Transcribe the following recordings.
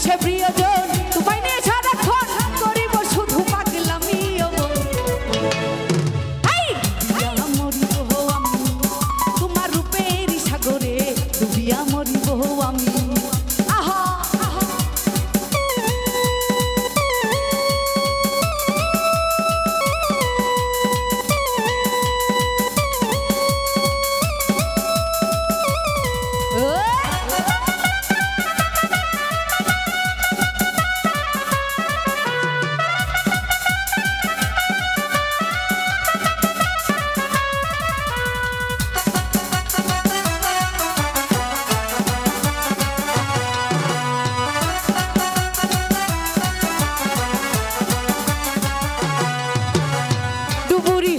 সে প্রিয়জন তোমায় নিয়ে সারাক্ষণ করিব শুধু পাগলামি মরিব আমি তোমার রূপের সাগরে ডুবিয়া মরিব আমি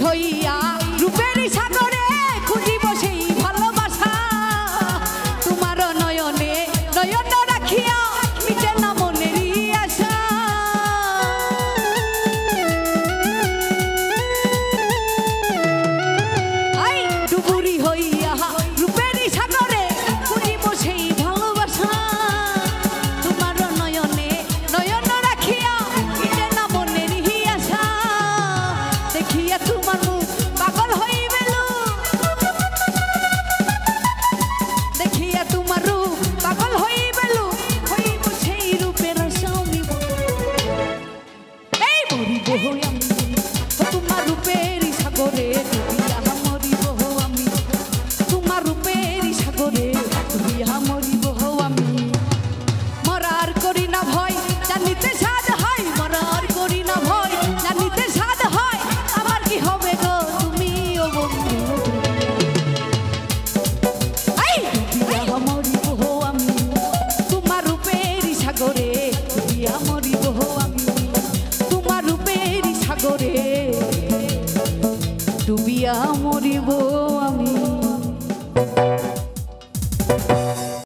হইয়া রূপের সাগরে খুঁজিব সেই ভালোবাসা তোমার নয়নে নয়ন রাখিয়া মিটে না মনেরই আশা আই ডুবুরি হইয়া রূপের সাগরে খুঁজিব সেই ভালোবাসা তোমার নয়নে নয়ন রাখিয়া মিটে না মনেরই আশা দেখিয়া তোমার পাগল হইবেল দেখিয়া তোমার রূপ পাগল হইবেল হইব সেই রূপের স্বামী এই মরিব আমি তোমার রূপের সাগরে ডুবিয়া মরিব আমি তোমার রূপের সাগরে ডুবিয়া মরিব আমি মরার করি না ভয় জানিতে সাধ হয় মরার করি না ভয় জানিতে সাধ হয় আমার কি হবে গো তুমি ও বন্ধু এই ডুবিয়া মরিব আমি তোমার রূপের সাগরে ডুবিয়া মরিব আমি তোমার রূপের সাগরে ডুবিয়া মরিব